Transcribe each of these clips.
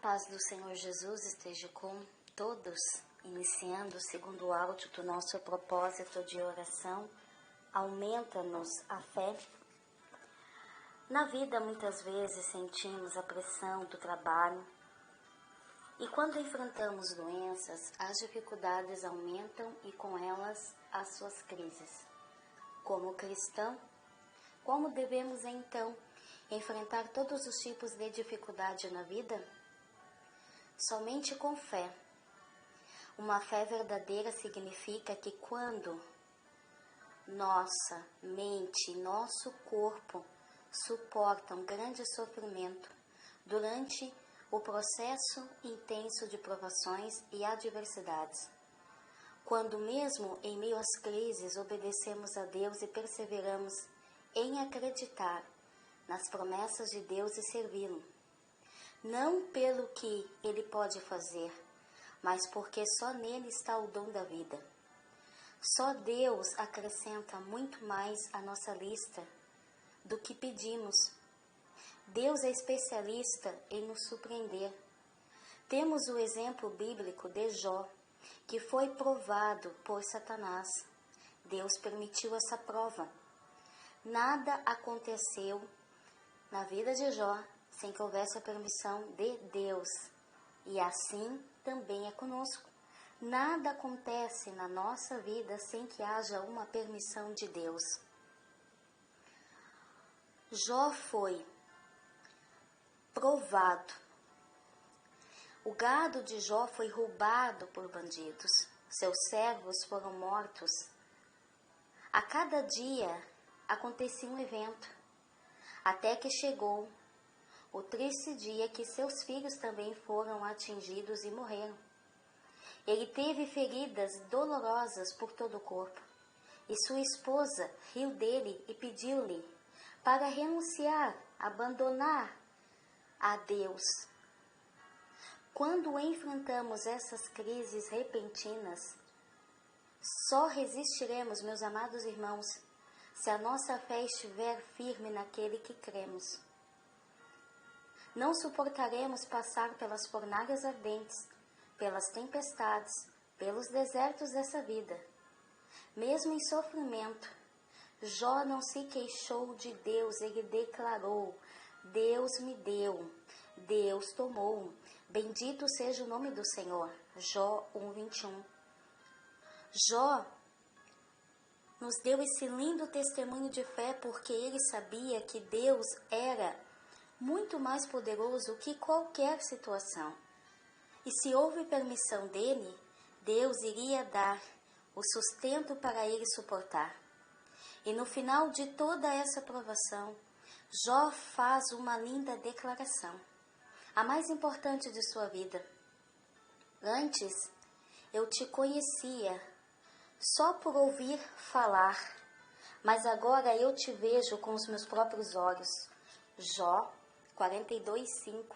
paz do Senhor Jesus esteja com todos, iniciando o segundo áudio do nosso propósito de oração. Aumenta-nos a fé. Na vida, muitas vezes, sentimos a pressão do trabalho e quando enfrentamos doenças, as dificuldades aumentam e com elas as suas crises. Como cristão, como devemos então enfrentar todos os tipos de dificuldade na vida? Somente com fé. Uma fé verdadeira significa que quando nossa mente e nosso corpo suportam grande sofrimento durante o processo intenso de provações e adversidades, quando mesmo em meio às crises obedecemos a Deus e perseveramos em acreditar nas promessas de Deus e servi-lo, não pelo que Ele pode fazer, mas porque só nele está o dom da vida. Só Deus acrescenta muito mais à nossa lista do que pedimos. Deus é especialista em nos surpreender. Temos o exemplo bíblico de Jó, que foi provado por Satanás. Deus permitiu essa prova. Nada aconteceu na vida de Jó sem que houvesse a permissão de Deus. E assim também é conosco. Nada acontece na nossa vida sem que haja uma permissão de Deus. Jó foi provado. O gado de Jó foi roubado por bandidos. Seus servos foram mortos. A cada dia acontecia um evento, até que chegou o triste dia que seus filhos também foram atingidos e morreram. Ele teve feridas dolorosas por todo o corpo, e sua esposa riu dele e pediu-lhe para renunciar, abandonar a Deus. Quando enfrentamos essas crises repentinas, só resistiremos, meus amados irmãos, se a nossa fé estiver firme naquele que cremos. Não suportaremos passar pelas fornalhas ardentes, pelas tempestades, pelos desertos dessa vida. Mesmo em sofrimento, Jó não se queixou de Deus, ele declarou: Deus me deu, Deus tomou, bendito seja o nome do Senhor. Jó 1:21. Jó nos deu esse lindo testemunho de fé porque ele sabia que Deus era muito mais poderoso que qualquer situação. E se houve permissão dele, Deus iria dar o sustento para ele suportar. E no final de toda essa provação, Jó faz uma linda declaração, a mais importante de sua vida. Antes, eu te conhecia só por ouvir falar, mas agora eu te vejo com os meus próprios olhos. Jó 42:5.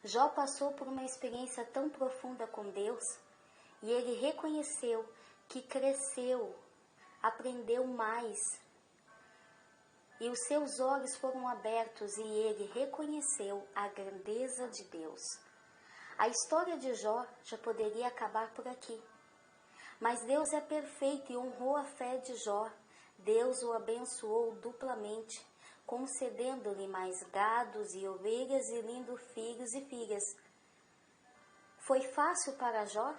Jó passou por uma experiência tão profunda com Deus e ele reconheceu que cresceu, aprendeu mais. E os seus olhos foram abertos e ele reconheceu a grandeza de Deus. A história de Jó já poderia acabar por aqui. Mas Deus é perfeito e honrou a fé de Jó. Deus o abençoou duplamente, concedendo-lhe mais gados e ovelhas e lindos filhos e filhas. Foi fácil para Jó?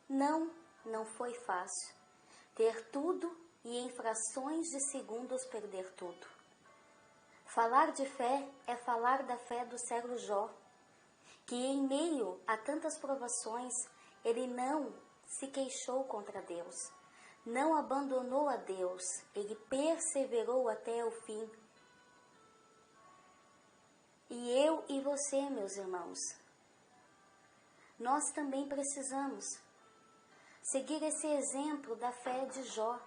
Não, não foi fácil. Ter tudo e em frações de segundos perder tudo. Falar de fé é falar da fé do cego Jó, que em meio a tantas provações, ele não se queixou contra Deus, não abandonou a Deus, ele perseverou até o fim. E eu e você, meus irmãos, nós também precisamos seguir esse exemplo da fé de Jó.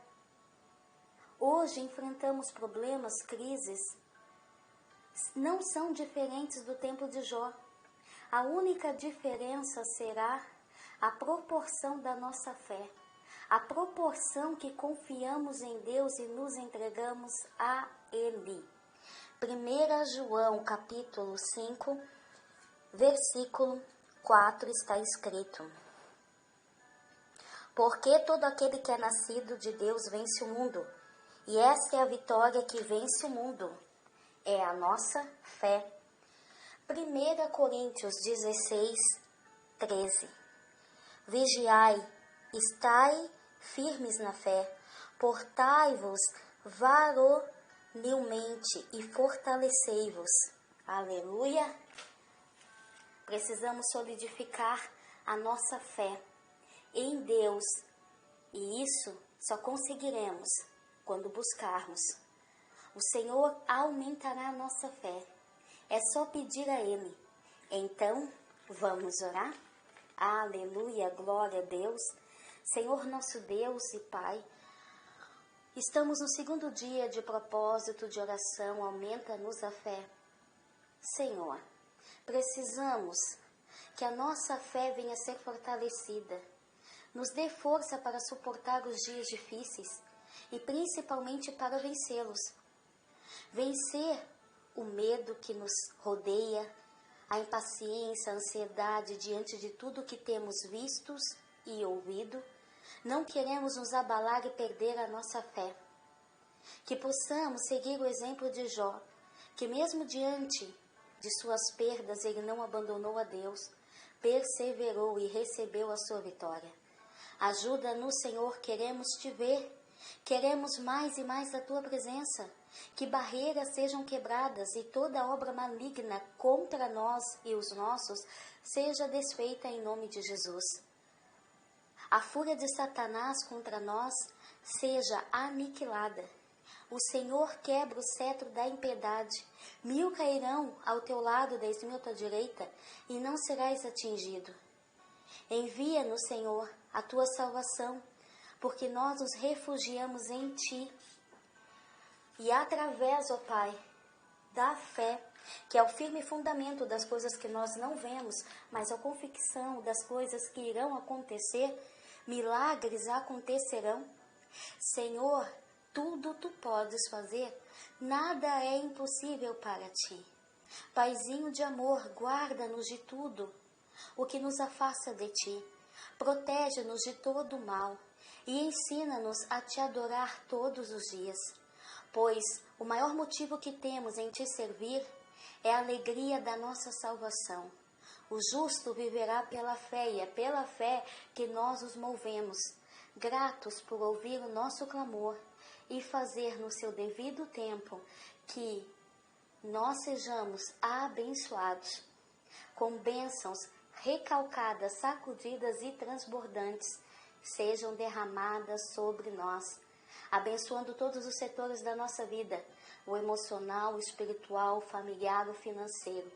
Hoje enfrentamos problemas, crises, não são diferentes do tempo de Jó. A única diferença será a proporção da nossa fé, a proporção que confiamos em Deus e nos entregamos a Ele. 1 João capítulo 5, Versículo 4 está escrito: Porque todo aquele que é nascido de Deus vence o mundo, e essa é a vitória que vence o mundo, é a nossa fé. 1 Coríntios 16, 13. Vigiai, estai firmes na fé, portai-vos varonilmente e fortalecei-vos. Aleluia! Precisamos solidificar a nossa fé em Deus, e isso só conseguiremos quando buscarmos. O Senhor aumentará a nossa fé. É só pedir a Ele. Então, vamos orar? Aleluia, glória a Deus. Senhor nosso Deus e Pai, estamos no segundo dia de propósito de oração. Aumenta-nos a fé. Senhor, precisamos que a nossa fé venha a ser fortalecida. Nos dê força para suportar os dias difíceis e principalmente para vencê-los. Vencer o medo que nos rodeia, a impaciência, a ansiedade diante de tudo que temos vistos e ouvido. Não queremos nos abalar e perder a nossa fé. Que possamos seguir o exemplo de Jó, que mesmo diante de suas perdas, ele não abandonou a Deus, perseverou e recebeu a sua vitória. Ajuda-nos, Senhor, queremos te ver, queremos mais e mais da tua presença, que barreiras sejam quebradas e toda obra maligna contra nós e os nossos seja desfeita em nome de Jesus. A fúria de Satanás contra nós seja aniquilada. O Senhor quebra o cetro da impiedade. 1000 cairão ao teu lado, 10.000 à tua direita, e não serás atingido. Envia-nos, Senhor, a tua salvação, porque nós nos refugiamos em ti. E através, ó Pai, da fé, que é o firme fundamento das coisas que nós não vemos, mas a convicção das coisas que irão acontecer, milagres acontecerão. Senhor, tudo tu podes fazer, nada é impossível para ti. Paizinho de amor, guarda-nos de tudo o que nos afasta de ti. Protege-nos de todo o mal e ensina-nos a te adorar todos os dias. Pois o maior motivo que temos em te servir é a alegria da nossa salvação. O justo viverá pela fé, e é pela fé que nós os movemos, gratos por ouvir o nosso clamor e fazer no seu devido tempo que nós sejamos abençoados, com bênçãos recalcadas, sacudidas e transbordantes, sejam derramadas sobre nós, abençoando todos os setores da nossa vida, o emocional, o espiritual, o familiar, o financeiro.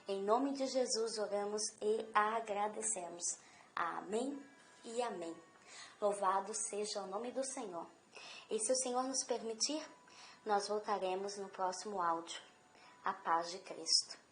Em nome de Jesus oramos e agradecemos. Amém e amém. Louvado seja o nome do Senhor. E se o Senhor nos permitir, nós voltaremos no próximo áudio. A paz de Cristo.